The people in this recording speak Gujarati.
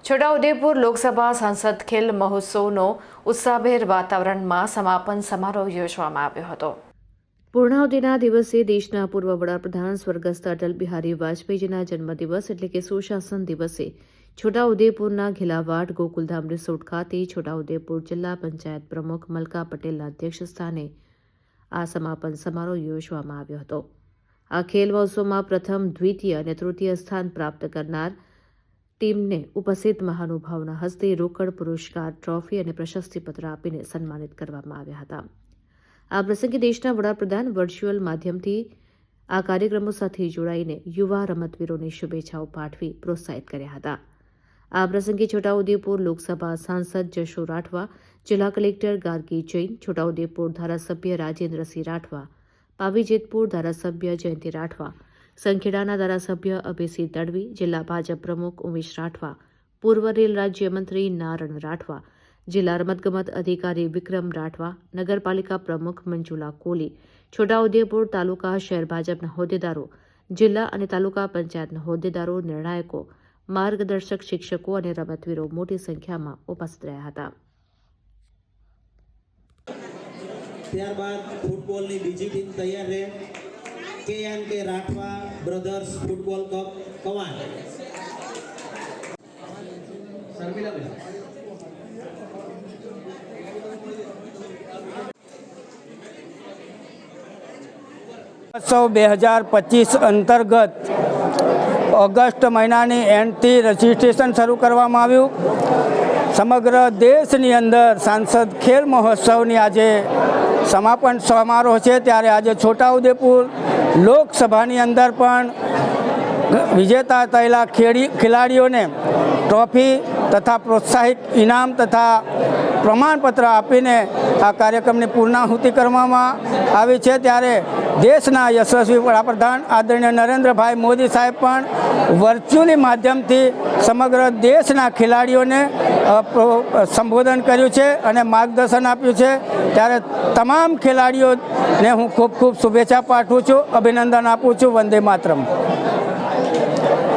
છોટાઉદેપુર લોકસભા સાંસદ ખેલ મહોત્સવનો ઉત્સાહભેર વાતાવરણમાં સમાપન સમારોહ યોજવામાં આવ્યો હતો। પૂર્ણાહુતિના દિવસે દેશના પૂર્વ વડાપ્રધાન સ્વર્ગસ્થ અટલ બિહારી વાજપેયીજીના જન્મદિવસ એટલે કે સુશાસન દિવસે છોટાઉદેપુરના ઘેલાવાડ ગોકુલધામ રિસોર્ટ ખાતે છોટાઉદેપુર જિલ્લા પંચાયત પ્રમુખ મલકા પટેલના અધ્યક્ષસ્થાને આ સમાપન સમારોહ યોજવામાં આવ્યો હતો। આ ખેલ મહોત્સવમાં પ્રથમ, દ્વિતીય અને તૃતીય સ્થાન પ્રાપ્ત કરનાર ટીમને ઉપસ્થિત મહાનુભાવોના હસ્તે રોકડ પુરસ્કાર, ટ્રોફી અને પ્રશસ્તિપત્ર આપીને સન્માનિત કરવામાં આવ્યા હતા। આ પ્રસંગે દેશના વડાપ્રધાન વર્ચ્યુઅલ માધ્યમથી આ કાર્યક્રમો સાથે જોડાઈને યુવા રમતવીરોને શુભેચ્છાઓ પાઠવી પ્રોત્સાહિત કર્યા હતા। આ પ્રસંગે છોટાઉદેપુર લોકસભા સાંસદ જશો રાઠવા, જિલ્લા કલેક્ટર ગાર્ગી જૈન, છોટાઉદેપુર ધારાસભ્ય રાજેન્દ્રસિંહ રાઠવા, પાવીજેતપુર ધારાસભ્ય જયંતિ રાઠવા, સંખેડાના ધારાસભ્ય અભયસિંહ તડવી, જિલ્લા ભાજપ પ્રમુખ ઉમેશ રાઠવા, પૂર્વ રેલ રાજ્યમંત્રી નારણ રાઠવા, જિલ્લા રમતગમત અધિકારી વિક્રમ રાઠવા, નગરપાલિકા પ્રમુખ મંજુલા કોલી, છોટાઉદેપુર તાલુકા શહેર ભાજપના હોદ્દેદારો, જિલ્લા અને તાલુકા પંચાયતના હોદ્દેદારો, નિર્ણાયકો, માર્ગદર્શક શિક્ષકો અને રમતવીરો મોટી સંખ્યામાં ઉપસ્થિત રહ્યા હતા। ત્યારબાદ ફૂટબોલની બીજી ટીમ તૈયાર રહે। કે રાઠવા બ્રધર્સ ફૂટબોલ કપ કવાન। મહોત્સવ 2025 અંતર્ગત ઓગસ્ટ મહિનાની એન્ડથી રજીસ્ટ્રેશન શરૂ કરવામાં આવ્યું। સમગ્ર દેશની અંદર સાંસદ ખેલ મહોત્સવની આજે સમાપન સમારોહ છે, ત્યારે આજે છોટાઉદેપુર લોકસભાની અંદર પણ વિજેતા થયેલા ખેલાડીઓને ટ્રોફી તથા પ્રોત્સાહિત ઇનામ તથા પ્રમાણપત્ર આપીને આ કાર્યક્રમની પૂર્ણાહુતિ કરવામાં આવી છે। ત્યારે દેશના યશસ્વી વડાપ્રધાન આદરણીય નરેન્દ્રભાઈ મોદી સાહેબ પણ વર્ચ્યુઅલી માધ્યમથી સમગ્ર દેશના ખેલાડીઓને સંબોધન કર્યું છે અને માર્ગદર્શન આપ્યું છે। ત્યારે તમામ ખેલાડીઓને હું ખૂબ ખૂબ શુભેચ્છા પાઠવું છું, અભિનંદન આપું છું। વંદે માતરમ।